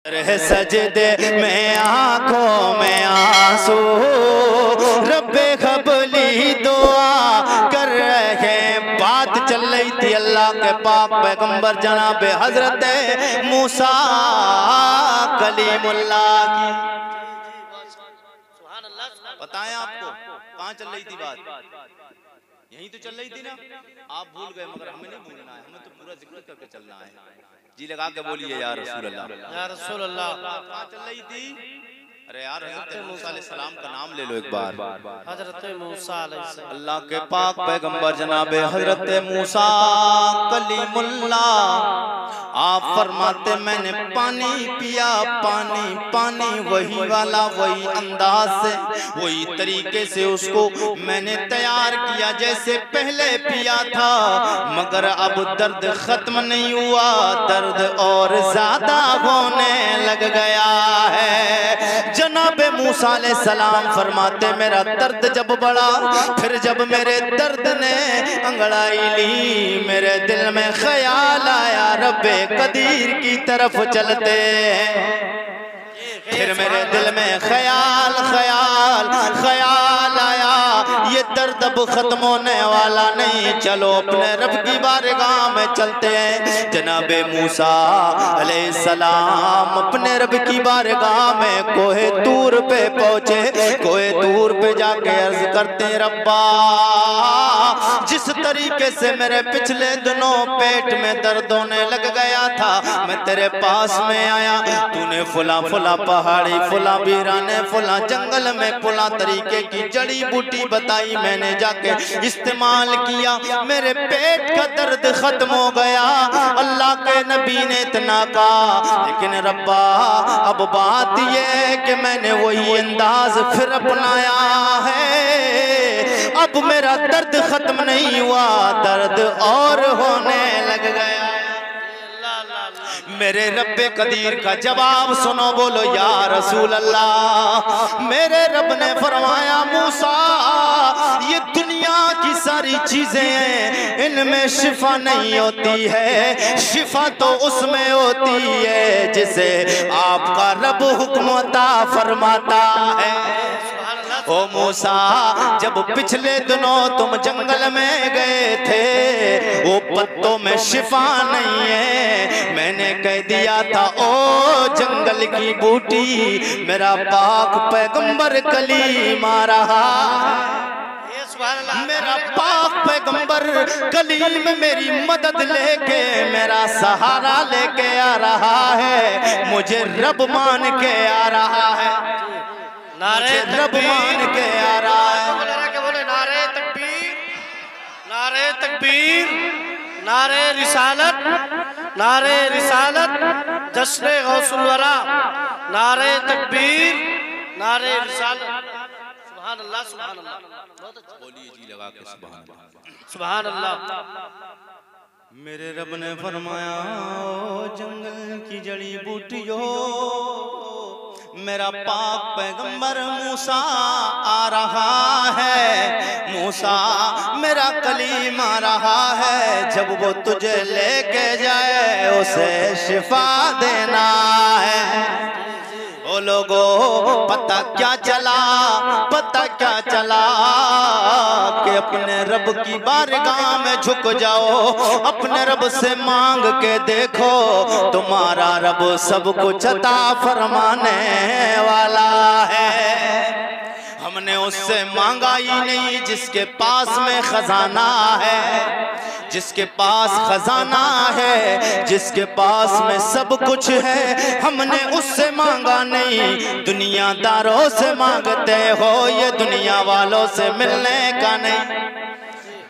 सजदे में आंखों में आंसू रब्बे क़बली दुआ कर रहे। बात चल रही थी अल्लाह के पाक पैगंबर जनाब हजरत मूसा कलीमुल्लाह की। बताएं आपको कहाँ चल रही थी बात? यहीं तो चल रही थी ना। आप भूल गए मगर हमें नहीं भूलना है, हमें तो पूरा जिक्र करके चलना है। जी लगा के बोलिए या रसूल अल्लाह, या रसूल अल्लाह। कहाँ चल रही थी? अरे यार हज़रत मूसा अलैहिस्सलाम का नाम ले लो एक बार। हज़रत मूसा अलैहिस्सलाम अल्लाह के पाक पैगंबर जनाब हज़रत मूसा कलीमुल्लाह आप फरमाते मैंने पानी पिया, पानी पानी वही वाला वही अंदाज से वही तरीके से उसको मैंने तैयार किया जैसे पहले पिया था, मगर अब दर्द खत्म नहीं हुआ, दर्द और ज्यादा होने लग गया है। जनाब मूसा अलैहिस्सलाम फरमाते मेरा दर्द जब बढ़ा, फिर जब मेरे दर्द ने अंगड़ाई ली, मेरे दिल में ख्याल आया रब्बे कदीर की तरफ चलते हैं। फिर मेरे दिल में ख्याल आया ये दर्द अब खत्म होने वाला नहीं, चलो अपने रब की बारगाह में चलते हैं। जनाबे मूसा अलैहिस्सलाम अपने रब की बारगाह में कोहे तूर पे पहुंचे। कोहे तूर पे जाके अर्ज करते रब्बा जिस तरीके से मेरे पिछले दिनों पेट में दर्द होने लग गया था, मैं तेरे पास में आया, तूने फुला फुला पहाड़ी फुला वीराने फुला जंगल में फुला तरीके की जड़ी बूटी बताई, मैंने जाके इस्तेमाल किया, मेरे पेट का दर्द खत्म हो गया। अल्लाह के नबी ने इतना कहा, लेकिन रब्बा अब बात ये है कि मैंने वही अंदाज फिर अपनाया है, अब मेरा दर्द खत्म नहीं हुआ, दर्द और होने लग गया। मेरे रब्बे कदीर का जवाब सुनो, बोलो या रसूल अल्लाह। मेरे रब ने फरमाया मूसा ये दुनिया की सारी चीजें हैं, इनमें शिफा नहीं होती है, शिफा तो उसमें होती है जिसे आपका रब हुक्म अता फरमाता है। ओ मूसा जब पिछले दिनों तुम जंगल में गए थे, वो पत्तों में शिफा नहीं है, मैंने कह दिया था ओ जंगल की बूटी मेरा पाक पैगंबर कलीम आ रहा, मेरा पाक पैगंबर कलीम मेरी मदद लेके मेरा सहारा लेके आ रहा है, मुझे रब मान के आ रहा है, नारे रब मान के आ रहा है। बोले नारे तकबीर, नारे तकबीर, नारे रिसालत, नारे रिसालत, जश्न गौसुल वरा, नारे तकबीर, नारे रिसालत। सुभान अल्लाह, सुभान अल्लाह, बोलिए जी लगा के सुभान अल्लाह, सुभान अल्लाह। मेरे रब ने फरमाया जंगल की जड़ी बूटियों मेरा पाक पैगंबर मूसा आ रहा है, मूसा मेरा कलीम आ रहा है, जब वो तुझे लेके जाए उसे शिफा देना है। ओ लोगो पता क्या चला, पता क्या चला कि अपने रब की बारगाह में झुक जाओ, अपने रब से मांग के देखो, तुम्हारा रब सब कुछ अता फरमाने वाला है। हमने उससे मांगा ही नहीं जिसके पास में खजाना है, जिसके पास खजाना है, जिसके पास में सब कुछ है, हमने उससे मांगा नहीं, दुनियादारों से मांगते हो, ये दुनिया वालों से मिलने का नहीं।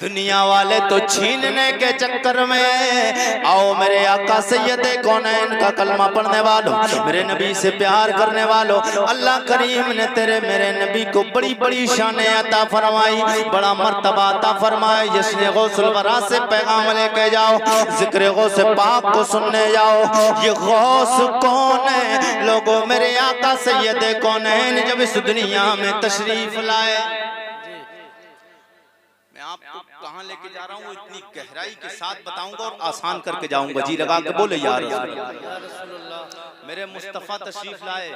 दुनिया वाले तो छीनने के चक्कर में, आओ मेरे आका सैयदे कौनैन का कलमा पढ़ने वालों, मेरे नबी से प्यार करने वालों, अल्लाह करीम ने तेरे मेरे नबी को बड़ी बड़ी शान अता फरमाई, बड़ा मर्तबा अता फरमाया। जश्न गौसुल वरा से पैगाम लेके जाओ, जिक्र गौस पाक को सुनने जाओ। ये गौस कौन है लोगों? मेरे आका सैयदे कौनैन जब इस दुनिया में तशरीफ लाए, आपको कहाँ कहाँ लेके जा रहा हूँ वो इतनी गहराई के साथ बताऊंगा और आसान करके जाऊंगा। जी लगा के बोले या रसूल अल्लाह। मेरे मुस्तफ़ा तशरीफ लाए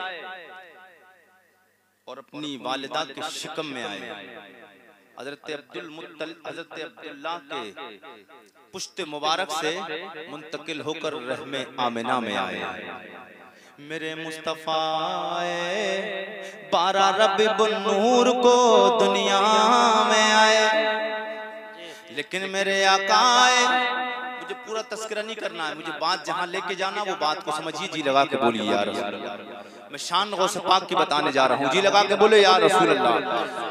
और अपनी वालिदा के शिकम में आए। हजरत अब्दुल्लाह के पुश्ते मुबारक से मुंतकिल होकर रहमे आमिना में आए। मेरे मुस्तफ़ा 12 रबीउल नूर को दुनिया में आए, लेकिन मेरे आका आए। मुझे पूरा तस्करा नहीं करना है, मुझे बात जहां लेके जाना वो बात को समझिए। जी लगा के बोलिए या रसूल अल्लाह। मैं शान गौस पाक की बताने जा रहा हूँ। जी लगा के बोले या रसूल अल्लाह।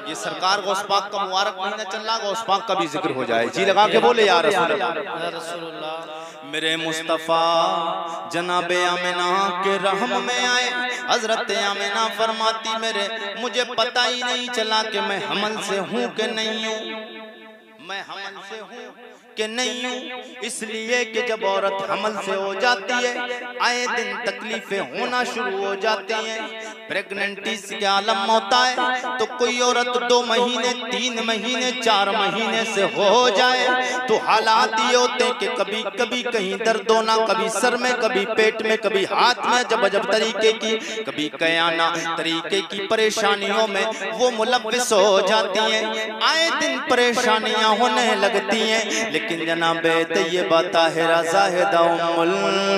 ये सरकार गौस पाक का मुबारक महीना चल रहा, गौस पाक का भी जिक्र हो जाए। जी लगा के बोले या रसूल अल्लाह। मेरे मुस्तफ़ा जनाबे आमिना के रहम में आए। हजरत आमिना फरमाती मुझे पता ही नहीं चला कि मैं हमल से हूँ कि नहीं हूँ, मैं हमल से हूँ कि नहीं हूँ। इसलिए कि जब औरत हमल से हो जाती है, आए दिन तकलीफें होना शुरू हो जाती हैं। प्रेगनेंटी के आलम होता है तो कोई औरत 2 महीने 3 महीने 4 महीने से हो जाए तो हालात ये होते हैं कि कभी कभी कहीं दर्द होना, कभी सर में, कभी पेट में, कभी हाथ में, जब अजब तरीके की, कभी कयाना तरीके की परेशानियों में वो मुलव्विस हो जाती हैं। आए दिन परेशानियां होने लगती हैं। लेकिन जनाबे तैयबा ताहिरा ज़ाहिदा उम्मुल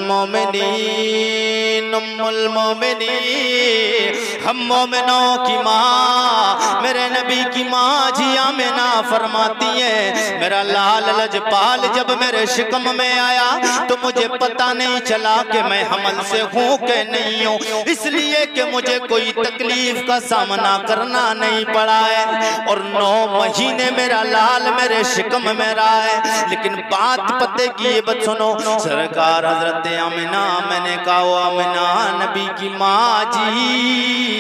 मोमिनीन, उम्मुल मोमिनीन, हम मोमिनों की माँ, मेरे नबी की माँ जी आमिना फरमाती है मेरा लाल लजपाल जब मेरे शिकम में आया तो मुझे पता नहीं चला कि मैं हमल से हूँ कि नहीं हूँ, इसलिए कि मुझे कोई तकलीफ का सामना करना नहीं पड़ा है। और 9 महीने मेरा लाल मेरे शिकम में रहा है। लेकिन बात पते की ये बात सुनो, सरकार हजरत आमिना, मैंने कहा वो आमिना नबी की माँ जी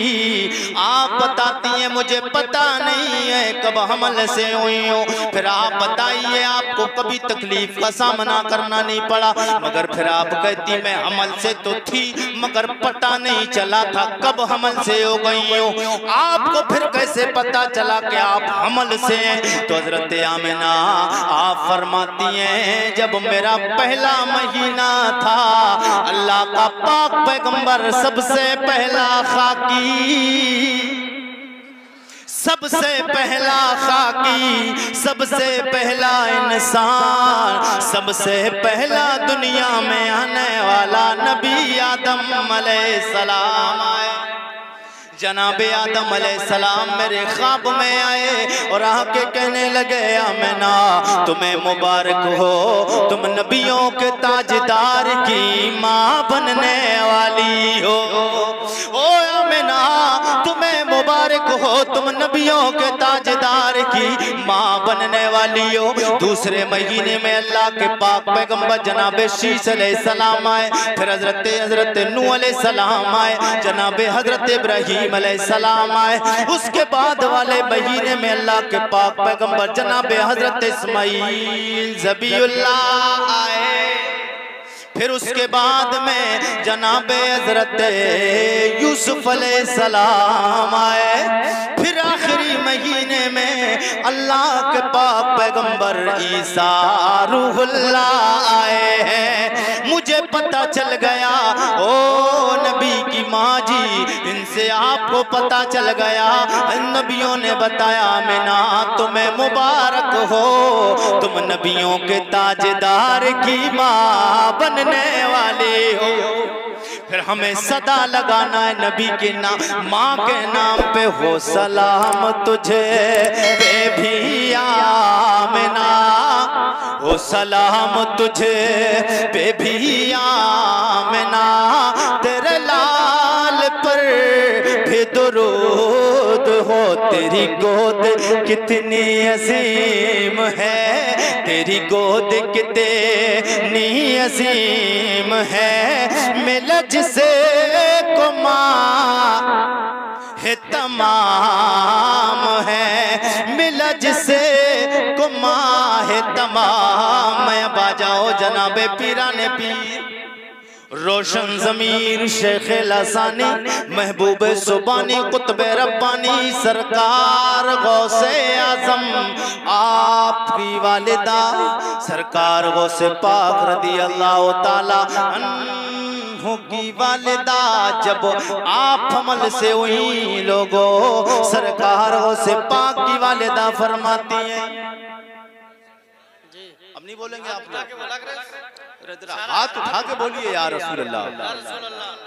आप बताती हैं मुझे पता नहीं है कब हमल से हुई हूँ, फिर आप बताइए आपको कभी तकलीफ का सामना करना नहीं पड़ा, मगर फिर आप कहती मैं हमल से तो थी मगर पता नहीं चला था कब हमल से हो गई हूँ, आपको फिर कैसे पता चला कि आप हमल से हैं? तो हजरत आमिना आप फरमाती हैं जब मेरा पहला महीना था, अल्लाह का पाक पैगंबर सबसे पहला खाकी, सबसे पहला खाकी, सबसे पहला इंसान, सबसे पहला दुनिया में आने वाला नबी आदम अलैहिस्सलाम आए। जनाबे आदम अलैहिस्सलाम मेरे ख्वाब में आए और आके कहने लगे आमिना तुम्हें मुबारक हो, तुम नबियों के ताजदार की माँ बनने वाली हो। ओ आमिना तुम्हें मुबारक हो, तुम नबियों के ताजदार की माँ बनने वाली हो। दूसरे महीने में अल्लाह के पाक पैगंबर जनाबे शीश अलैहिस्सलाम आए, फिर हजरत नूह अलैहिस्सलाम आए, जनाबे हजरत इब्राहीम अलैहिस्सलाम आए। उसके बाद वाले महीने में अल्लाह के पाक पैगंबर जनाबे हजरत इस्माईल ज़बीउल्लाह आए। फिर उसके बाद में जनाबे हजरत यूसुफ अलैहिस्सलाम आए। फिर आखिरी महीने में अल्लाह के पाक पैगंबर ईसा रूहुल्लाह आए हैं। मुझे पता चल गया ओ नबी की माँ जी, इनसे आपको पता चल गया, नबियों ने बताया आमिना तुम्हें मुबारक हो, तुम नबियों के ताजदार की माँ बनने वाले हो। फिर हमें सदा लगाना है नबी के नाम, माँ के नाम पे हो सलाम तुझे पे भी आमिना, हो सलाम तुझे पे भी आमिना, तेरे लाल पर भी दुरूद हो, तेरी गोद कितनी अजीम है, तेरी गोद कितनी अजीम है, मिला जिसे को माँ है तमाम है, मिला जिसे को माँ है तमाम। मैं बाजाओ जनाबे पीराने पीर रोशन ज़मीर शेख लसानी महबूब सुबानी कुतुब रब्बानी सरकार गौसे आज़म आपकी वालिदा सरकार गौसे पाक रदी अल्लाह ताला अन्हु की वालिदा जब आप हमल से हुई लोगों सरकार गौसे पाक की वालिदा फरमाती हैं। अब नहीं बोलेंगे आप हाथ उठा के बोलिए या रसूल अल्लाह,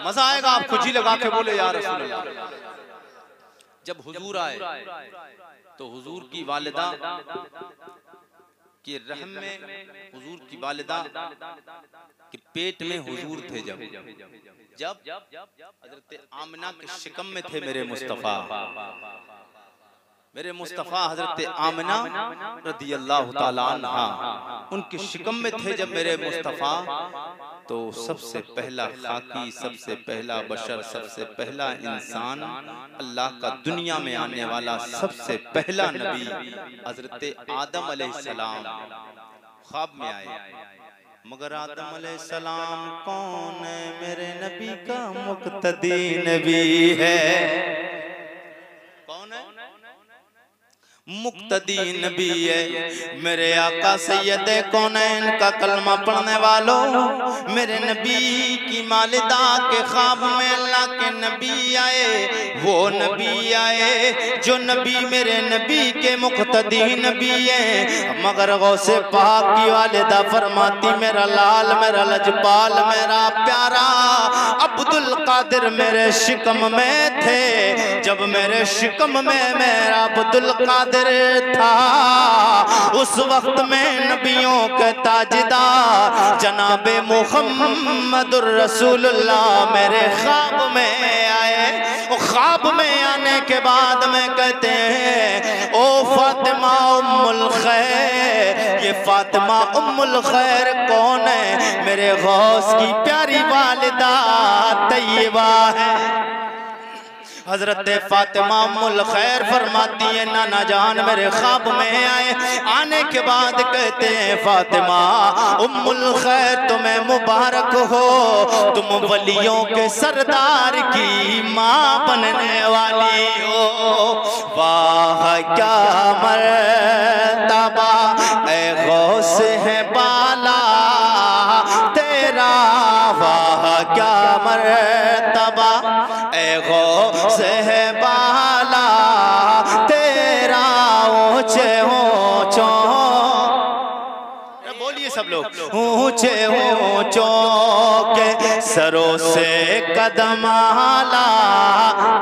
मजा आएगा। आप खुजी लगा के बोले या रसूल अल्लाह। जब हुजूर आए तो हुजूर की वालिदा के रहम में, हुजूर की वालिदा के पेट में हुजूर थे। जब हजरत आमिना के शिकम में थे मेरे मुस्तफ़ा हजरत आमिना रदी अल्लाह ताला अन्हा उनके शिकम में थे जब मेरे मुस्तफ़ा, तो सबसे पहला खाकी, सबसे पहला बशर, सबसे पहला इंसान, अल्लाह का दुनिया में आने वाला सबसे पहला नबी हजरत आदम अलैहिस्सलाम ख्वाब में आए। मगर आदम अलैहिस्सलाम कौन है? मेरे नबी का मुक्तदी नबी है। कौन है? मुक्तदी नबी है। मेरे आका सैयद कौनैन का कलमा पढ़ने वालों, मेरे नबी की मालिदा के ख्वाब में अल्लाह के नबी आए। वो नबी आए जो नबी मेरे नबी के मुक्तदी नबी है। मगर गौसे पाक की वालिदा फरमाती मेरा लाल, मेरा लजपाल, मेरा प्यारा अब्दुल कादिर मेरे शिकम में थे। जब मेरे शिकम में मेरा अब्दुल कादिर था, उस वक्त में नबियों के ताजदार जनाबे मुहम्मदुर रसूलुल्लाह मेरे ख्वाब में आए। और ख्वाब में आने के बाद में कहते हैं ओ फातिमा उम्मुल खैर, ये फातिमा उम्मुल खैर कौन है? मेरे गौस की प्यारी वालिदा तैयबा है। हजरत फातिमा उम्मुल खैर फरमाती है नाना जान मेरे ख्वाब में आए। आने के बाद कहते हैं फातिमा उम्मुल खैर तुम्हें मुबारक हो, तुम वलियों के सरदार की माँ बनने वाली हो। वाह क्या मर्तबा ऐ गौस है बाला तेरा, वाह क्या मर्तबा ऐ गौस है बाला तेरा, ऊंचे ऊंचों, बोलिए सब लोग, ऊंचे ऊंचों के सरों से कदम आला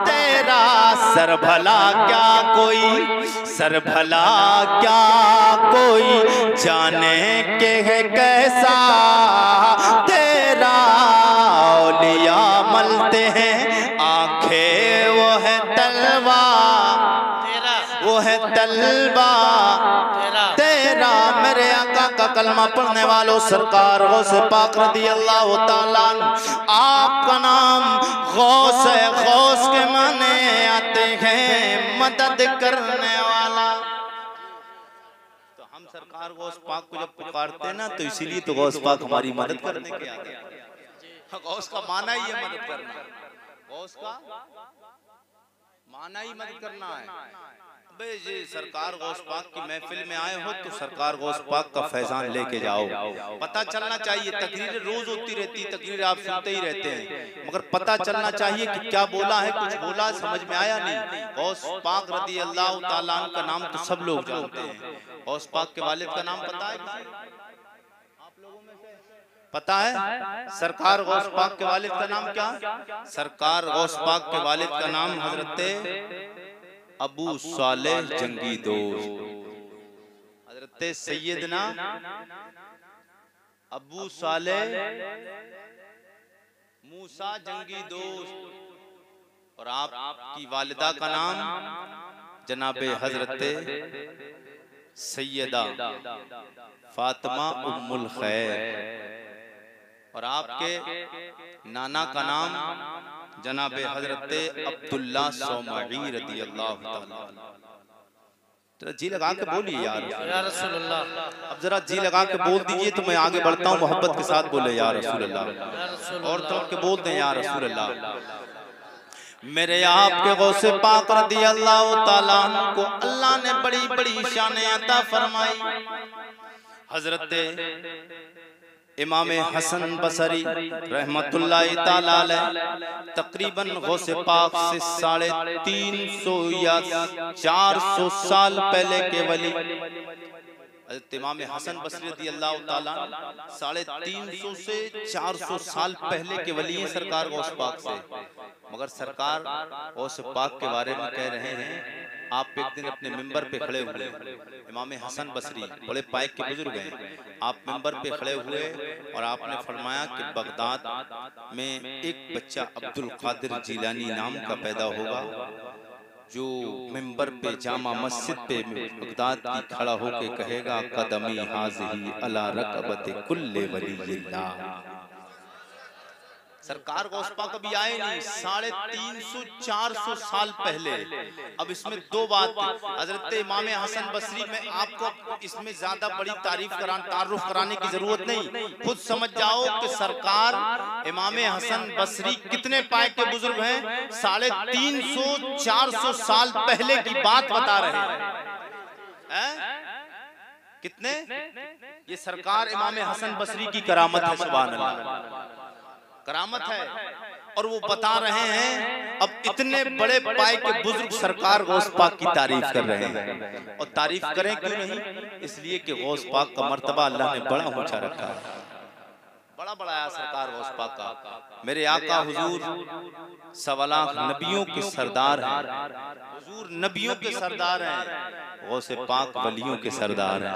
तेरा, सर भला क्या कोई, सर भला क्या कोई जाने के है कैसा तेरा। औलिया मलते हैं आंखें वो है तलवा, वो है तलवा तेरा। मेरे आका का कलमा पढ़ने वालों सरकार गौस पाक रदी अल्लाह ताला, आपका नाम गौस है। गौस के माने आते हैं मदद करने वाला। तो हम सरकार गौस पाक को जब पुकारते हैं ना, तो इसीलिए तो गौस पाक हमारी मदद करने के आते हैं। गौस का माना ही है मदद करना, गौस का माना ही मदद करना है। जी सरकार गौस पाक की महफिल में आए हो तो सरकार गौस पाक का फैजान लेके जाओ। पता चलना चाहिए, तकरीरें रोज होती रहती, तकरीर आप सुनते ही रहते हैं, मगर पता चलना चाहिए कि क्या बोला है, कुछ बोला समझ में आया नहीं। गौस पाक रदी अल्लाह ताला अन्हु का नाम तो सब लोग जानते हैं। गौस पाक के वालिद का नाम पता है? आप लोगों में से पता है? सरकार गौस पाक के वालिद का नाम क्या? सरकार गौस पाक के वालिद का नाम हजरत अबू सालेह जंगी दोस्त, हजरत सैयदना अबू सालेह मूसा जंगी दोस्त। और आपकी वालिदा का नाम जनाबे हजरत सैयदा फातिमा उम्मुल खैर। और आपके नाना का नाम जनाबे हजरत अब्दुल्ला सौमई रदी अल्लाह ताला। जरा जी लगा के बोलिए यार या रसूल अल्लाह। अब जरा जी लगा के बोल दीजिए तो मैं आगे बढ़ता हूँ। मोहब्बत के साथ बोले या रसूल अल्लाह, और तड़प के बोलते हैं या रसूल अल्लाह। मेरे आपके गौसे पाक रदी अल्लाह ताला को अल्लाह ने बड़ी बड़ी शानें अता फरमाई। हजरत इमाम हसन बसरी रहमतुल्लाह ताला अलैह तकरीबन गौसे पाक से 350 या 400 साल पहले के वली इमाम हसन बसरी रज़ी अल्लाह ताला 350 से 400 साल पहले के वली हैं सरकार गौस पाक से। मगर सरकार गौस पाक के बारे में कह रहे हैं, आप एक दिन अपने मिंबर पे खड़े हुए, इमाम हसन बसरी बड़े पाइक के बुजुर्ग हैं, आप मिंबर पे खड़े हुए और आपने फरमाया कि बगदाद में एक बच्चा अब्दुल कादिर जिलानी नाम का पैदा होगा, जो मिंबर पे जामा मस्जिद पे बगदाद की खड़ा होके कहेगा कदमी हाज़िही अला रकबत कुल्ले वलिय्यिल्लाह। सरकार गौस पाक कभी आए नहीं 350-400 साल पहले। अब इसमें दो बात, हजरत इमाम हसन बसरी में आपको इसमें ज्यादा बड़ी तारुफ कराने की जरूरत नहीं, खुद समझ जाओ कि सरकार इमाम हसन बसरी कितने पाए के बुजुर्ग हैं। 350-400 साल पहले की बात बता रहे हैं। कितने? ये सरकार इमाम हसन बसरी की करामत है, सुभान अल्लाह, करामत है। और वो बता रहे हैं, अब इतने बड़े पाए के बुजुर्ग सरकार गौस पाक की तारीफ कर रहे हैं। और तारीफ करें क्यों नहीं? इसलिए कि गौस पाक का मर्तबा अल्लाह ने बड़ा ऊंचा रखा है, बड़ा बढ़ाया सरकार गौस पाक का। मेरे आका हुजूर 1.25 लाख नबियों के सरदार हैं, हुजूर नबियों के सरदार हैं, गौसे पाक वलियों के सरदार हैं।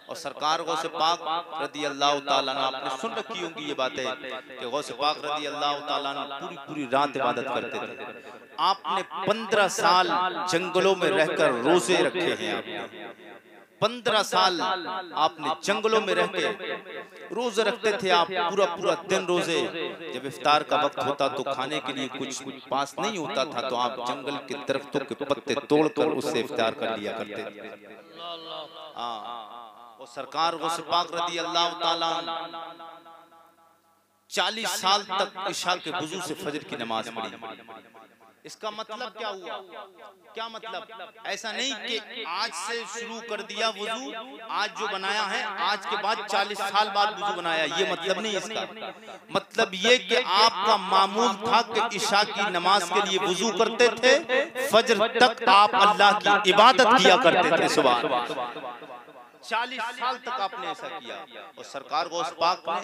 और सरकार गौसे पाक रदी अल्लाह ताला अन्हु, आपने सुन रखी होंगी ये बातें कि गौसे पाक रदी अल्लाह ताला अन्हु पूरी पूरी रात इबादत करते थे। आपने 15 साल जंगलों में रहकर रोजे रखे हैं। आपने 15 साल आपने जंगलों में रह के रोजे रखते थे। आप पूरा पूरा दिन रोजे, जब इफ्तार का वक्त होता तो खाने के लिए कुछ पास नहीं होता था, तो आप जंगल के दरख्तों के पत्ते तोड़कर उससे इफ्तार कर लिया करते थे। और सरकार गौसे पाक रदी अल्लाह ताला 40 साल तक इशा के वुजू से फजर की नमाज पढ़ी। इसका मतलब क्या हुआ? क्या मतलब? ऐसा नहीं कि आज से शुरू कर दिया वुजू, आज जो बनाया है आज के बाद 40 साल बाद वुजू बनाया, ये मतलब नहीं इसका। मतलब ये कि आपका मामूल था कि इशा की नमाज के लिए वुजू करते थे, फजर तक आप अल्लाह की इबादत किया करते थे। सुभान, 40 साल तक आपने ऐसा किया। और सरकार गौस पाक ने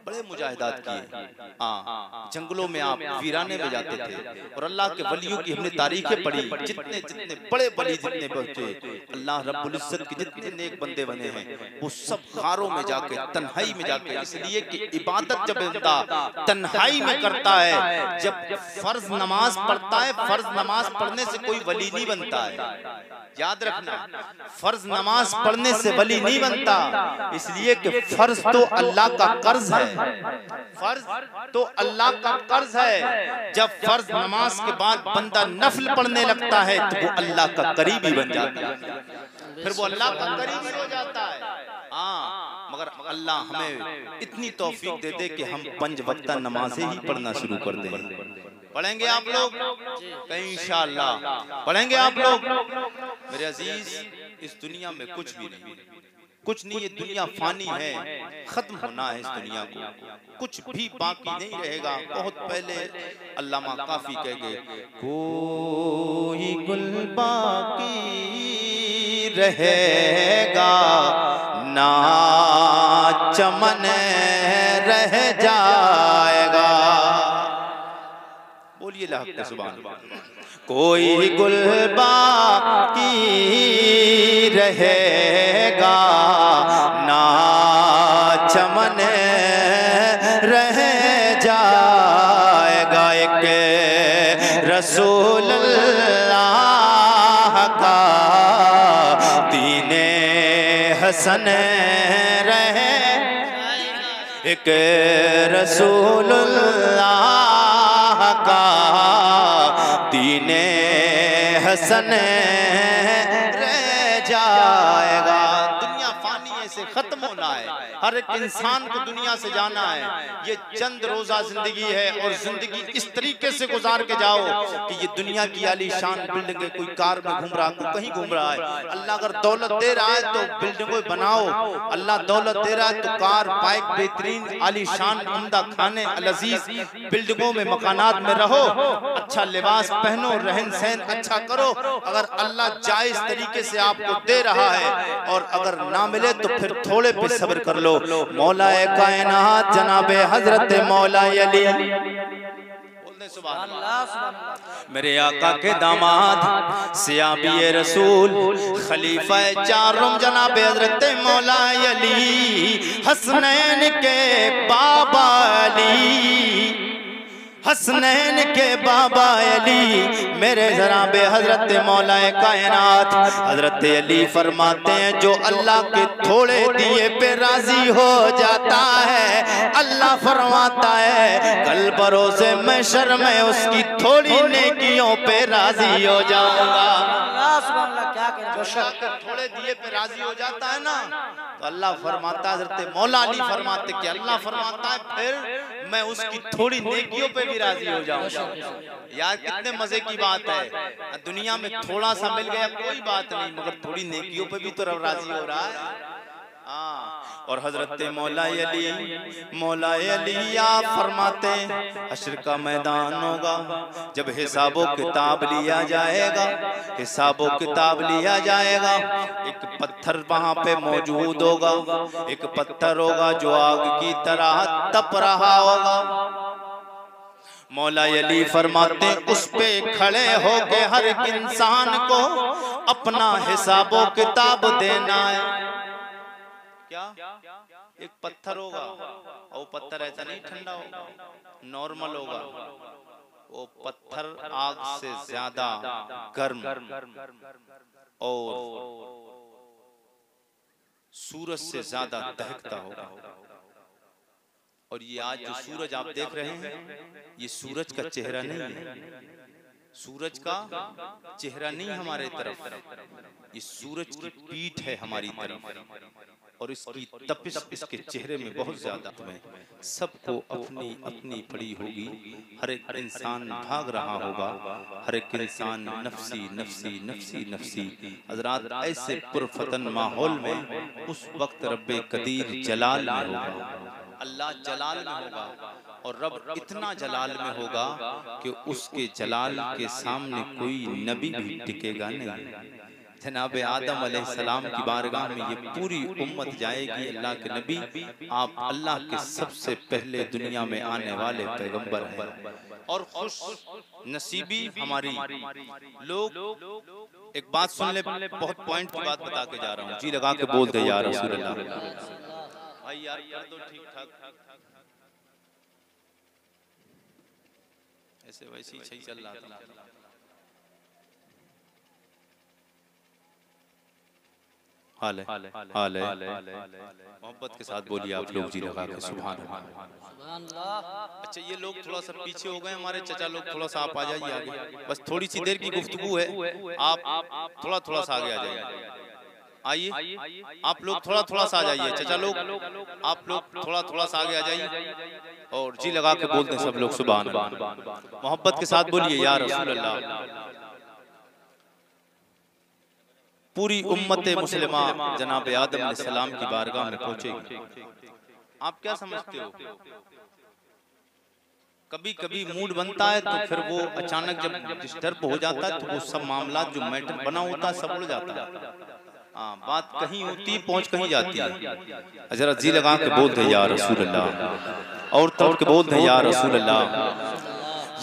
बड़े मुजाहिदात किए। जंगलों में आप वीराने में जाते थे और अल्लाह के वलियों की हमने तारीखें पढ़ी। जितने जितने बड़े वली, जितने बच्चे अल्लाह रब्बुल इज्जत के जितने नेक बंदे बने हैं, वो सब गारों में जाके, तन्हाई में जाके, इसलिए कि इबादत जब बंदा तन्हाई में करता है, जब फर्ज नमाज पढ़ता है, फर्ज नमाज पढ़ने से कोई वली नहीं बनता है। याद रखना, फर्ज नमाज पढ़ने से वली नहीं बनता, इसलिए कि फर्ज तो अल्लाह का कर्ज है। फर्ज तो अल्लाह का कर्ज है। जब फर्ज नमाज के बाद बंदा नफल पढ़ने लगता है तो वो अल्लाह का करीबी बन जाता है, फिर वो अल्लाह का करीबी हो जाता है। मगर अल्लाह हमें इतनी तौफीक दे दे कि हम 5 वक्ता नमाज़ें ही पढ़ना शुरू कर दें। पढ़ेंगे आप लोग इंशाअल्लाह, पढ़ेंगे आप लोग। मेरे अजीज, इस दुनिया में कुछ भी नहीं, कुछ नहीं, ये दुनिया फानी है, खत्म होना है इस दुनिया को, कुछ भी बाकी नहीं रहेगा। बहुत पहले अल्लामा काफी कह गए, कोई गुल बाकी रहेगा ना चमन रह जाएगा। बोलिए ला हक सुभान। कोई गुल बाकी रहेगा ना चमन रह जाएगा। एक रसूलुल्लाह का दीने हसन रहे, एक रसूलुल्लाह का दीने हसन हर एक इंसान को दुनिया से जाना है। ये चंद रोजा जिंदगी है और जिंदगी इस तरीके से गुजार के जाओ कि ये दुनिया की आलीशान बिल्डिंग, कोई कार में घूम रहा है, कोई कहीं घूम रहा है। अल्लाह अगर दौलत दे रहा है तो बिल्डिंगों बनाओ, अल्लाह दौलत दे रहा है तो कार, बाइक, बेहतरीन आलीशान उम्दा खाने लजीज बिल्डिंगों में, मकानात में रहो, अच्छा लिबास पहनो, रहन सहन अच्छा करो। अगर अल्लाह जायज तरीके से आपको दे रहा है और अगर ना मिले तो फिर थोड़े पे सब्र कर लो। मौलाए कायनात जनाबे हजरत मौला अली, मेरे आका के दामाद सियाबी रसूल खलीफा चारों जनाबे हजरत मौला अली, हसनैन के बाबा अली, हसनैन के बाबा अली, मेरे जनाबे हजरत मौलाए कायनात हजरत अली फरमाते हैं जो अल्लाह के थोड़े दिए पे राजी हो जाता है, अल्लाह फरमाता है कल बरोज़े महशर में उसकी थोड़ी नेकियों पे राजी हो जाऊंगा। थोड़े दिए पे राजी हो जाता है ना, तो अल्लाह फरमाता है, हजरत मौला अली फरमाते कि अल्लाह फरमाता है फिर मैं उसकी थोड़ी नेकियों पे भी राजी हो जाऊंगा। यार कितने मजे की बात है, दुनिया में थोड़ा सा मिल गया कोई बात नहीं, मगर थोड़ी नेकियों पे भी तो राजी हो रहा है। और हजरत मौला अली आप फरमाते हश्र का मैदान होगा, जब हिसाबो किताब लिया जाएगा, हिसाबो किताब लिया जाएगा, एक पत्थर वहां पे मौजूद होगा, एक पत्थर होगा जो आग की तरह तप रहा होगा। मौला अली फरमाते उस पे खड़े होके हर एक इंसान को अपना हिसाबो किताब देना है। क्या एक पत्थर होगा और वो पत्थर ऐसा नहीं ठंडा होगा, नॉर्मल होगा, वो पत्थर आग से ज्यादा गर्म और सूरज से ज्यादा दहकता होगा। और ये आज जो सूरज आप देख रहे हैं, ये सूरज का चेहरा नहीं है, सूरज का चेहरा नहीं हमारे तरफ, ये सूरज की पीठ है हमारी तरफ, और इसकी तपिश इसके चेहरे में बहुत ज्यादा है। सबको अपनी अपनी पड़ी होगी, हर एक इंसान भाग रहा होगा, हर एक इंसान नफसी नफसी नफसी नफसी। हजरात ऐसे पुरफतन माहौल में उस वक्त रब्बे कदीर जलाल में होगा, अल्लाह जलाल में होगा, और रब इतना जलाल में होगा कि उसके जलाल के सामने कोई नबी भी टिकेगा नहीं। जनाब आदम अलैहिस्सलाम की बारगाह में ये पूरी उम्मत जाएगी, अल्लाह के नबी आप अल्लाह के सबसे पहले दुनिया में आने वाले पैगंबर हैं। और खुश नसीबी हमारी लोग, एक बात सुन ले, बहुत पॉइंट की बात बता के जा रहा हूँ, जी लगा के बोल दे या रसूल अल्लाह। भाई यार कर दो ठीक ठाक, ऐसे वैसे ही सही चल रहा था। हाल है मोहब्बत के साथ बोलिए आप लोग जी लगा के सुभान अल्लाह। अच्छा ये लोग थोड़ा सा पीछे हो गए, हमारे चचा लोग थोड़ा सा आप आ जाइए आगे, बस थोड़ी सी देर की गुफ्तगू है, आप थोड़ा सा आगे आ जाइए, आइए आप लोग थोड़ा सा आ जाइए, चचा लोग आप लोग थोड़ा सा आगे आ जाइए, और जी लगा के बोलते हैं सब लोग सुभान अल्लाह। मोहब्बत के साथ बोलिए या रसूल अल्लाह। पूरी उम्मते मुस्लिमा जनाब आदम अलैहिस्सलाम की बारगाह में पहुंचेगी। आप क्या समझते हो, कभी कभी मूड बनता है तो फिर वो अचानक जब डिस्टर्ब हो जाता है तो वो सब मामला जो मैटर बना होता है सब उड़ जाता है। हाँ, बात कहीं होती पहुंच कहीं जाती है। जरा जी लगा के बोल दे या रसूल अल्लाह, और तरफ के बोल दे या रसूल अल्लाह।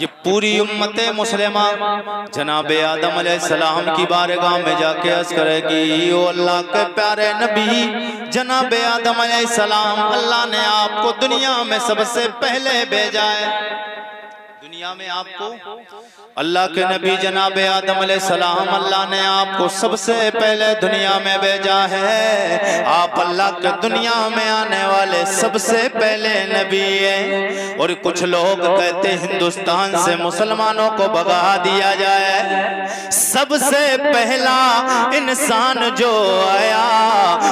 ये पूरी उम्मत मुस्लिमा जनाब आदम अलैहिस्सलाम की बारगाह में जाके अर्ज़ करेगी, ओ अल्लाह के प्यारे नबी जनाब आदम अलैहिस्सलाम, अल्लाह ने आपको दुनिया में सबसे पहले भेजा है, दुनिया दुनिया में आपको अल्लाह के नबी जनाब आदम अलैहिस्सलाम अल्लाह ने आपको सबसे पहले दुनिया में भेजा है। आप अल्लाह के दुनिया में आने वाले सबसे पहले नबी हैं। और कुछ लोग कहते हिंदुस्तान से मुसलमानों को भगा दिया जाए। सबसे पहला इंसान जो आया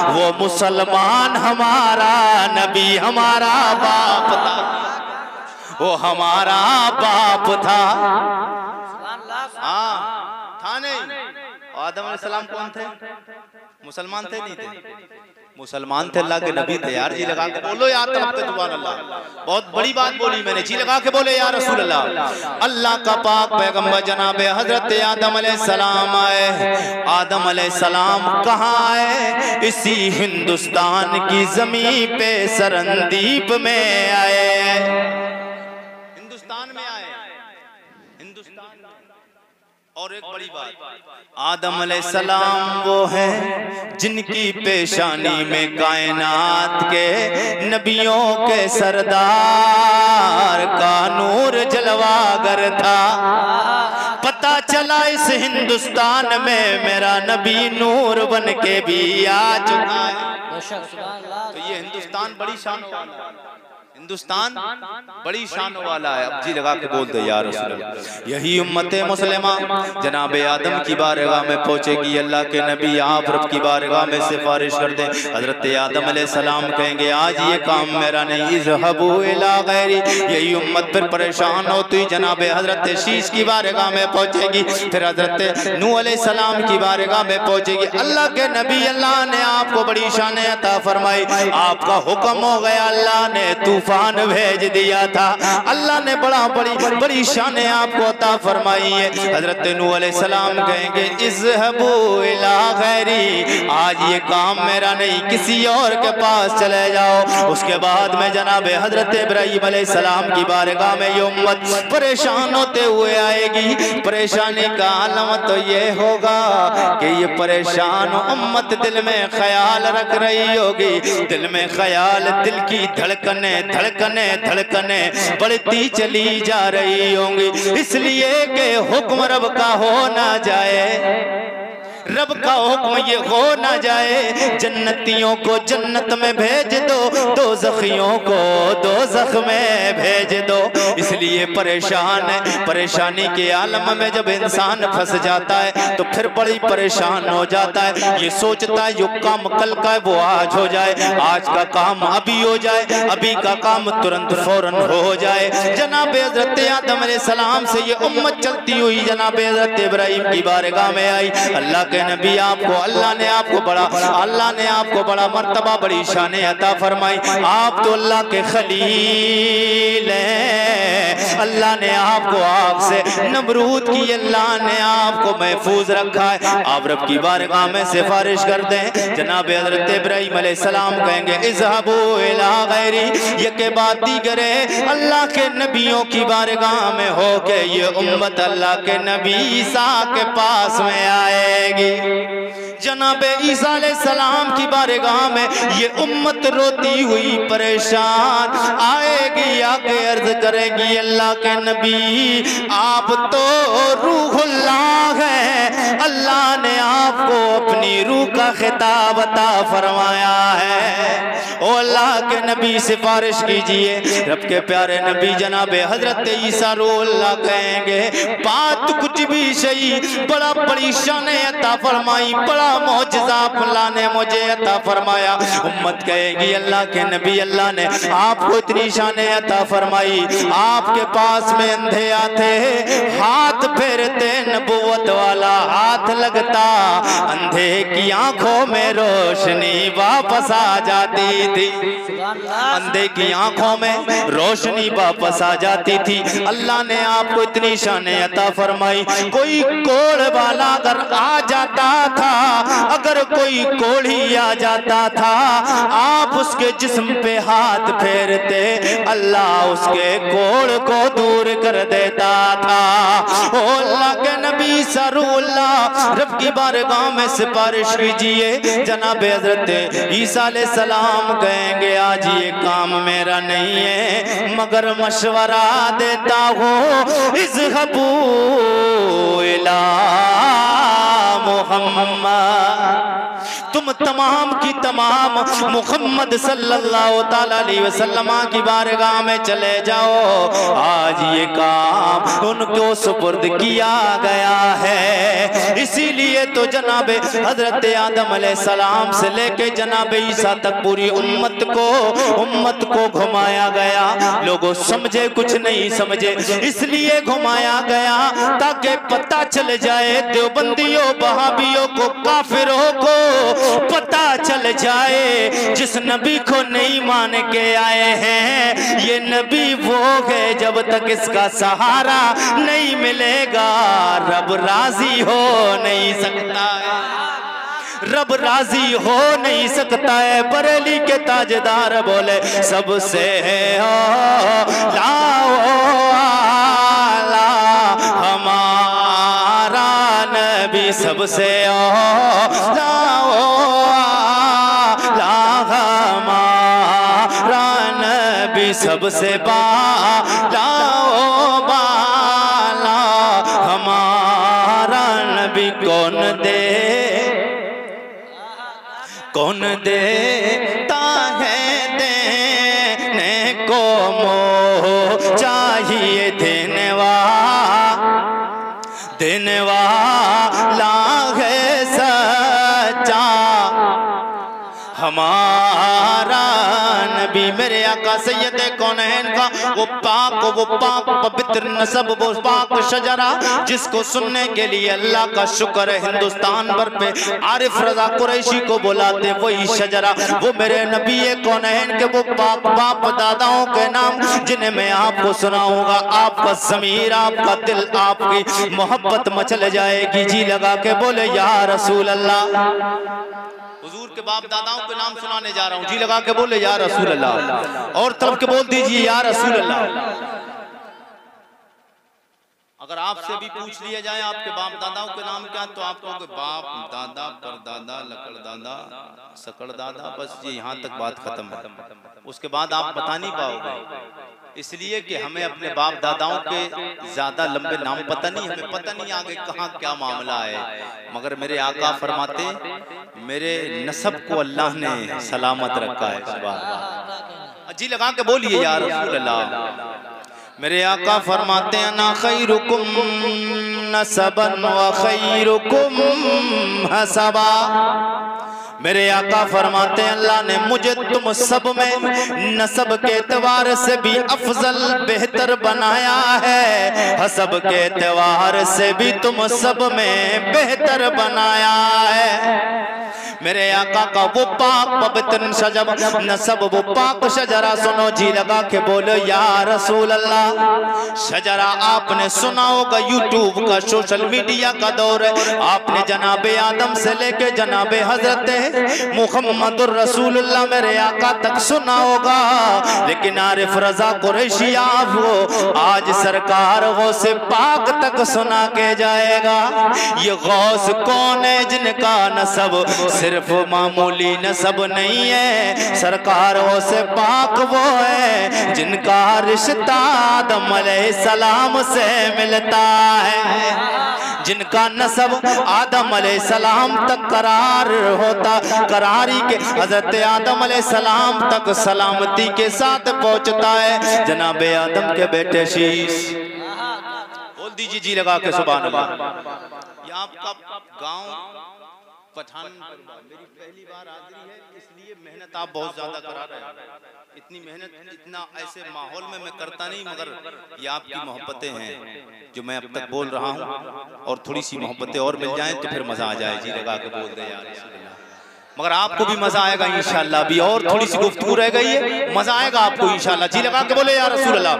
वो मुसलमान हमारा नबी हमारा बाप था, वो हमारा बाप था। हाँ था नहीं। आदम अलैहिस्सलाम कौन थे? मुसलमान थे? नहीं थे, मुसलमान थे, अल्लाह के नबी थे। यार जी लगा के बोलो यार तरफ पे सुभान अल्लाह। बहुत बड़ी बात बोली मैंने, जी लगा के बोले यार रसूल अल्लाह। अल्लाह का पाक पैगंबर जनाब हजरत आदम अलैहिस्सलाम आए। आदम अलैहिस्सलाम कहाँ आए? इसी हिंदुस्तान की जमीन पे सरनदीप में आए। हिंदुस्तान में आए, हिंदुस्तान में। और एक बड़ी बात, आदम अलैहिस्सलाम वो हैं जिनकी पेशानी में कायनात के नबियों के सरदार का नूर जलवागर था। पता चला इस हिंदुस्तान में मेरा नबी नूर बन के भी आ चुका है। तो ये हिंदुस्तान बड़ी शान वाला है, हिंदुस्तान बड़ी शान वाला है। अब जी लगा के बोल दे यार रसूल अल्लाह। यही उम्मते मुस्लिमा जनाब आदम की बारगाह में पहुंचेगी। अल्लाह के नबी आप रब की बारगाह में सिफारिश कर दे। हजरत आदम अलैहिस्सलाम कहेंगे आज ये काम मेरा नहीं, इज़हबू इला गैरी। यही उम्मत फिर परेशान होती जनाब हजरत शीश की बारगाह में पहुंचेगी। फिर हजरत नूह अलैहिस्सलाम की बारगाह में पहुंचेगी। अल्लाह के नबी अल्लाह ने आपको बड़ी शान अता फरमाई। आपका हुक्म हो गया, अल्लाह ने तूफान भेज दिया था। अल्लाह ने बड़ी शान आपको अता फरमाई है। हजरत नूह अलैहिस्सलाम कहेंगे इज़हबू इला गैरी, आज ये काम मेरा नहीं, किसी और के पास चले जाओ। उसके बाद में जनाब हजरत इब्राहीम अलैहिस्सलाम की बारगाह में ये उम्मत परेशान होते हुए आएगी। परेशानी का आलम तो ये होगा कि ये परेशान उम्मत दिल में ख्याल रख रही होगी। दिल में ख्याल, दिल की धड़कने धड़कने धड़कने बढ़ती चली जा रही होंगी, इसलिए कि हुक्म रब का हो ना जाए। रब का हुक्म ये हो ना जाए जन्नतियों को जन्नत में भेज दो, दोज़खियों को दोज़ख में भेज दो। इसलिए परेशान है, परेशानी के आलम में जब इंसान फंस जाता है तो फिर बड़ी परेशान हो जाता है। ये सोचता है जो काम कल का है वो आज हो जाए, आज का काम अभी हो जाए, अभी का काम तुरंत फौरन हो जाए। जनाब हज़रत आदम अलैहिस्सलाम से ये उम्मत चलती हुई जनाब हज़रत इब्राहीम की बारगाह में आई। अल्लाह के नबी आपको अल्लाह ने आपको बड़ा मर्तबा, बड़ी शान अता फरमाई। आप तो अल्लाह के खलील हैं। अल्लाह ने आपको आग से नमरूद की अल्लाह ने आपको महफूज रखा है। आप रब की बारगाह में सिफारिश कर दें। जनाब हज़रत इब्राहीम अलैहिस्सलाम कहेंगे इज़हबू इला गैरी, ये के बाद दीगर अल्लाह के नबियों की बारगाह में हो के ये उम्मत अल्लाह के नबी ईसा के पास में आएगी। जनाब ईसा अलैहिस्सलाम की बारगाह में ये उम्मत रोती हुई परेशान आएगी, आके अर्ज करेगी अल्लाह के नबी आप तो रूहुल्लाह है, अल्लाह ने आपको अपनी रूह का खिताब अता फरमाया है। ओ अल्लाह के नबी सिफारिश कीजिए। रब के प्यारे नबी जनाब हजरत ईसा रूहुल्लाह कहेंगे बात कुछ भी सही, बड़ा बड़ी शान अता फरमाई, बड़ा मौजज़ा अल्लाह ने मुझे अता फरमाया। उम्मत कहेगी अल्लाह के नबी अल्लाह ने आपको इतनी शान अता फरमाई, आपके पास में अंधे आते हाथ फेरते, नबुव्वत वाला हाथ लगता, अंधे की आंखों में रोशनी वापस आ जाती थी, अंधे की आंखों में रोशनी वापस आ जाती थी। अल्लाह ने आपको इतनी शान अता फरमाई। कोई कोढ़ वाला अगर आ जाता था, अगर कोई कोढ़ी आ जाता था, आप उसके जिस्म पे हाथ फेरते, अल्लाह उसके कोढ़ को दूर कर देता था। ओ अल्लाह के नबी सरूल्लाह रब की बारगाह में सिफारिश कीजिए। जनाब हजरत ईसा अलैहिस्सलाम कहेंगे आज ये काम मेरा नहीं है, मगर मशवरा देता हो इज़हबू इला मुहम्मद, तुम तमाम की तमाम मुहम्मद सल्लल्लाहु ताला अलैहि वसल्लम की बारगाह में चले जाओ। आज ये काम उनको सुपुर्द किया गया है। इसीलिए तो जनाब हजरत आदम अलैहिस्सलाम से लेके जनाब ईसा तक पूरी उम्मत को घुमाया गया। लोगों समझे कुछ नहीं समझे, इसलिए घुमाया गया ताकि पता चल जाए देवबंदियों, वहाबियों को, काफिरों को पता चल जाए जिस नबी को नहीं मान के आए हैं ये नबी वो है जब तक इसका सहारा नहीं मिलेगा रब राजी हो नहीं सकता है, रब राजी हो नहीं सकता है। बरेली के ताजदार बोले सबसे लाओ आला हमारा नबी, सबसे लाओ आला हमारा नबी, सबसे लाओ बाला हमारा नबी। कौन देता है देने को मोह चाहिए देने वाला है सच्चा हमारा नबी। मेरे आका सैयद कौनैन का वो पाक पवित्र नसब, वो पाक शजरा जिसको सुनने के लिए अल्लाह का शुक्र है हिंदुस्तान भर पे आरिफ रजा कुरैशी को बुलाते वही शजरा, वो मेरे नबी कौनैन के वो पाक बाप दादाओं के नाम जिन्हें मैं आपको सुनाऊंगा। आपका ज़मीर, आपका दिल, आपकी मोहब्बत मचल जाएगी। जी लगा के बोले या रसूल अल्लाह। हुजूर के बाप दादाओं के नाम सुनाने जा रहा हूँ। जी लगा के बोले या रसूल अल्लाह, और तब के बोल दीजिए या रसूल अल्लाह। अगर आपसे भी पूछ लिया जाए आपके बाप दादाओं के नाम क्या, तो आप कहोगे बाप दादा परदादा लकड़ दादा सकड़ दादा, बस ये यहाँ तक बात खत्म है। उसके बाद आप बता नहीं पाओगे, इसलिए कि हमें अपने बाप दादाओं के ज्यादा लंबे नाम पता नहीं, हमें पता नहीं आगे कहाँ क्या मामला है। मगर मेरे आका फरमाते मेरे नसब को अल्लाह ने सलामत रखा है। सुभान। जी लगा के बोलिए या रसूल अल्लाह। मेरे आका फरमाते हैं ना खैरुकुम नसबन व खैरुकुम हसबा। मेरे आका फरमाते हैं अल्लाह ने मुझे तुम सब में नसब के एतबार से भी अफजल बेहतर बनाया है, हसब के एतबार से भी तुम सब में बेहतर बनाया है। मेरे आका का वो पाक पवित्र शजब नसब, वो पाक शजरा सुनो। जी लगा के बोलो या रसूल अल्लाह। शजरा आपने सुना होगा, यूट्यूब का सोशल मीडिया का दौर है। आपने जनाबे आदम से लेके जनाबे हजरत मुहम्मदुर रसूलुल्लाह मेरे आका तक सुना होगा, लेकिन आरिफ रजा कुरैशी आपको आज सरकार गौस पाक तक सुना के जाएगा। ये गौस कौन है जिनका नसब सिर्फ मामूली नसब नहीं है, सरकार से पाक वो है जिनका रिश्ता आदम अलैहिस्सलाम से मिलता है, जिनका नसब आदम अलैहिस्सलाम तक करार होता, करारी के हजरत आदम अलैहिस्सलाम तक सलामती के साथ पहुंचता है। जनाबे आदम के बेटे शीश बोल दीजिए जी लगा के सुभान अल्लाह। ये आपका गांव पठान, मेरी पहली बार हाजिरी है, इसलिए मेहनत आप बहुत ज्यादा करा रहे हैं। इतनी मेहनत इतना ऐसे माहौल में मैं करता नहीं, मगर ये आपकी मोहब्बतें हैं जो मैं अब तक बोल रहा हूँ, और थोड़ी सी मोहब्बतें और मिल जाएं तो फिर मजा आ जाए। जी लगा के बोल दे यार। मगर आपको भी मजा आएगा इंशाअल्लाह। अभी और थोड़ी सी गुफ्तगू रह गई है, मजा आएगा आपको इंशाअल्लाह। जी लगा के बोले या रसूल अल्लाह।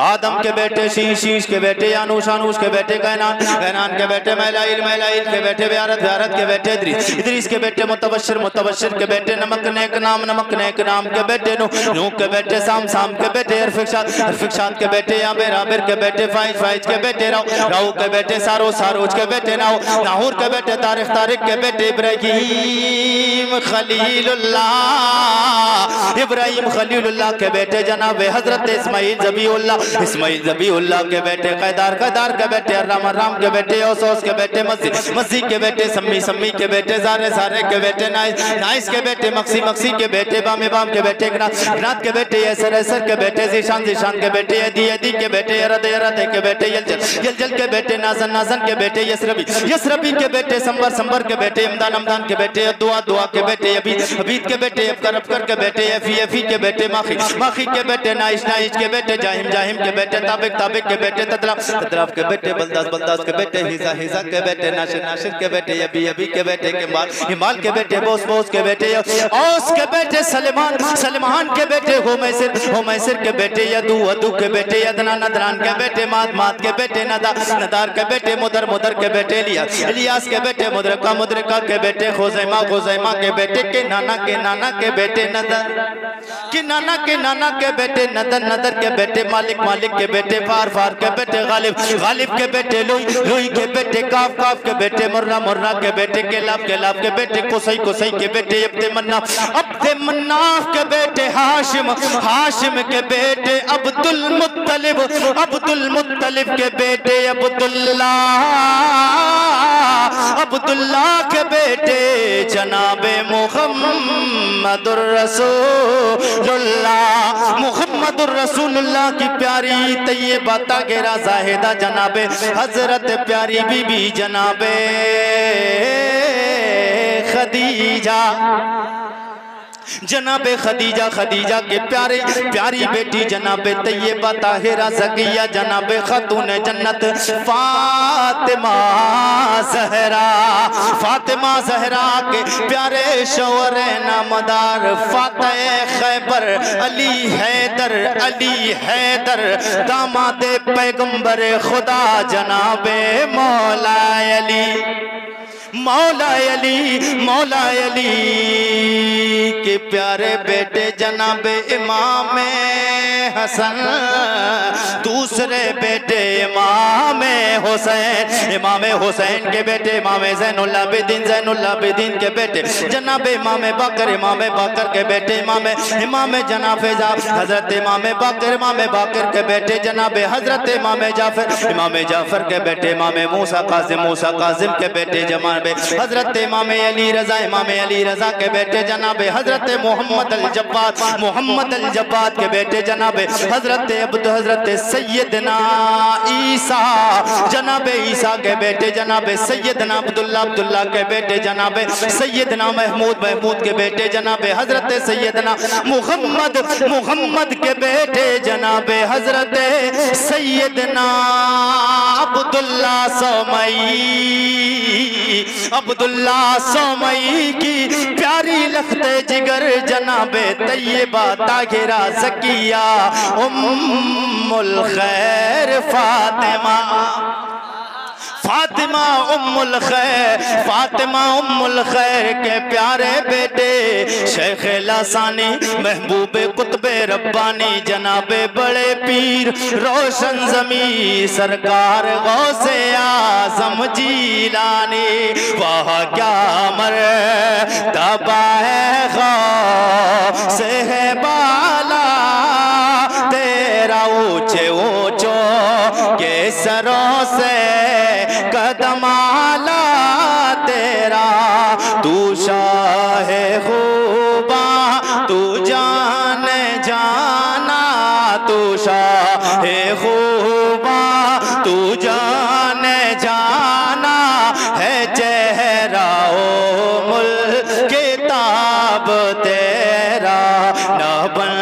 आदम के बेटे शीश, शीश के बेटे यानूश, यानूश के बेटे कैनान, कैनान के बेटे मैलाइल, मैलाइल के बेटे ब्यारत, ब्यारत के बेटे इद्रीस, इद्रीस के बेटे मुतबश्शिर, मुतबश्शिर के बेटे नमक नेक नाम, नमक नेक नाम के बेटे नूह, नूह के बेटे साम, साम के बेटे अरफिकशाद, अरफिकशाद के बेटे आमिर, आमिर के बेटे फाइज, फाइज के बेटे राव, राव के बेटे सारोज, सारोज के बेटे नाव, नाहूर के बेटे तारिक, तारिक के बेटे इब्राहीम खलीलुल्लाह, इब्राहिम खलीलुल्लाह के बेटे जनाब हजरत इस्माइल ज़बीहुल्लाह, इस्माइल ज़बीहुल्लाह के बेटे कैदार, कैदार के बेटे अर्राम, अर्राम के बेटे औसौस के बेटे मस्जिद, मस्जिद के बेटे सम्मी, सम्मी के बेटे ज़ारे, ज़ारे के बेटे नाइस, नाइस के बेटे मक्सी, मक्सी के बेटे बामे, बाम के बेटे गनात, गनात के बेटे यसर, यसर के बेटे ज़ीशान, ज़ीशान के बेटे यदी, यदी के बेटे यरद, यरद के बेटे यलजल, यलजल के बेटे नाज़न, नाज़न के बेटे यसरबी, यसरबी के बेटे संबर, संबर के बेटे इमदान, इमदान के बेटे दुआ, दुआ के बेटे अबीद, अबीद के बेटे अबकर, अबकर के बेटे यफी, यफी के बेटे माखी, माखी के बेटे नाइश, नाइश के बेटे जाहिम, जाहिम के बेटे ताबिक, ताबिक के बेटे तदराफ, तदराफ के बेटे बलदास, बलदास के बेटे हिजा, हिजा के बेटे नाशिर, नाशिर के बेटे यबी, यबी के बेटे केमाल, हिमाल के बेटे बोस, बोस के बेटे औस के बेटे सलमान, सलमान के बेटे हुमैसिर, हुमैसिर के बेटे यदू, वदू के बेटे यदनान, नदरान के बेटे माद, माद के बेटे नदा, नदार के बेटे मुदर, मुदर के बेटे इलियास, इलियास के बेटे मुदरका, मुदरका के बेटे खुज़ैमा, खुज़ैमा के बेटे के नाना के बेटे नदर, कि नाना के बेटे नदर, नदर के बेटे मालिक, मालिक के बेटे फार, फार के बेटे गालिब, गालिब के बेटे लुई, लुई के बेटे काफ, काफ के बेटे मुर्रा, मुर्रा के बेटे केलाब, केलाब के बेटे कुसई, कुसई के बेटे अब्दे मन्नाफ, अब्दे मन्नाफ के बेटे हाशिम, हाशिम के बेटे अब्दुल मुत्तलिब, अब्दुल मुत्तलिब के बेटे अब्दुल्ला, अब्दुल्ला के बेटे जनाबे मुहम्मदुर रसूलुल्लाह, मुहम्मदुर रसूलुल्लाह की प्यारी तैयबा ताहिरा ज़ाहिदा जनाबे हजरत प्यारी बीबी जनाबे खदीजा, जनाबे खदीजा, खदीजा के प्यारे प्यारी बेटी जनाबे तैयबा ताहिरा ज़किया जनाबे खातून जन्नत फातिमा ज़हरा, फातिमा ज़हरा के प्यारे शौहर नामदार फातह खैबर अली हैदर, अली हैदर दामाद पैगंबर खुदा जनाबे मौला अली, मौला अली, मौला अली के प्यारे बेटे जनाबे इमाम हसन, दूसरे बेटे इमाम हुसैन, इमाम हुसैन के बेटे इमाम ज़ैनुल आबिदीन, ज़ैनुल आबिदीन के बेटे जनाबे इमाम बाकर, इमाम बाकर के बेटे इमाम, इमाम जनाबे हजरत इमाम बाकर, इमाम बाकर के बेटे जनाबे हजरत इमाम जाफर, इमाम जाफर के बेटे इमाम मूसा कासिम, मूसा कासिम के बेटे जमा हजरत इमाम अली रजा, इमाम अली रजा के बेटे जनाबे हजरत मोहम्मद अल जब्बाद, मोहम्मद अल जब्बाद के बेटे जनाबे हजरत अब्द, हजरत सैयदना ईसा, जनाबे ईसा के बेटे जनाबे सैयदना अब्दुल्ला, अब्दुल्ला के बेटे जनाबे सैयदना महमूद, महमूद के बेटे जनाबे हजरत सैयदना मुहम्मद, मुहम्मद के बेटे जनाबे हजरत सैयदना अब्दुल्ला सोमई, अब्दुल्ला सोमई की प्यारी लख्ते जिगर जनाबे तैयबा ताहिरा ज़किया उम्मुल खैर फातिमा, फातिमा उम्मुल खैर, फातिमा उम्मुल खैर के प्यारे बेटे शेख लासानी महबूब कुतबे रब्बानी जनाबे बड़े पीर रोशन ज़मी सरकार गौसे आज़म जीलानी, वाह क्या मर्तबा है गौसे है बाला तेरा, ऊंचे ऊंचो के सरों से कदम आला तेरा, तू शाहे खूबा तू जान जाना, तू शाहे खूबा तू जान जाना है, चेहरा ओ मुल्क किताब तेरा ना बन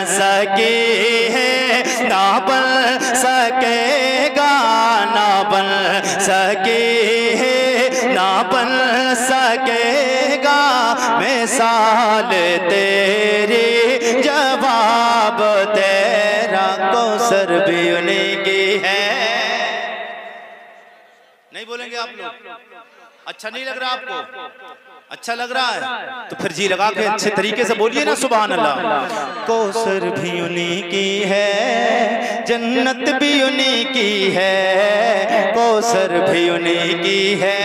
सकी है, ना बन सकेगा, ना बन सके, ना बन सकेगा मिसाल तेरी, जवाब तेरा, कौसर भी उन्हीं की है। नहीं बोलेंगे आप लोग? अच्छा नहीं लग रहा आपको? अच्छा लग रहा है तो फिर जी लगा के अच्छे तरीके से बोलिए ना सुभान अल्लाह। कौसर भी उन्हीं की है, जन्नत भी उन्हीं की है, कौसर भी उन्हीं की है,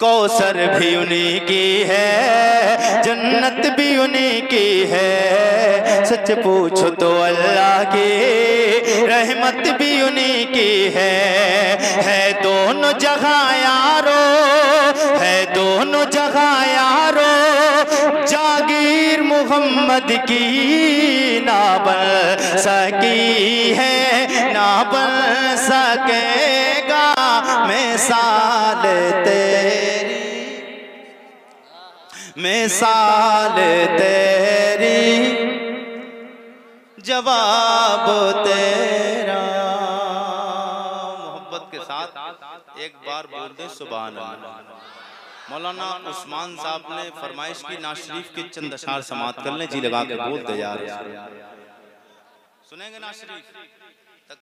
कौसर भी उन्हीं की है, जन्नत भी उन्हीं की है। सच पूछो तो अल्लाह की रहमत भी उन्हीं की है दोनों जगह यारो, है दोनों जगह यारो, जागीर मोहम्मद की ना बन सकी है, ना बन सकेगा मिसाल तेरी, मिसाल तेरी, जवाब तेरा। मोहब्बत के साथ एक बार बोल दे सुभान अल्लाह। मौलाना उस्मान साहब ने फरमाइश की नाज शरीफ के चंद अशार समात कर लें, जी लगा के बोल दे यार। सुनेंगे नाज शरीफ?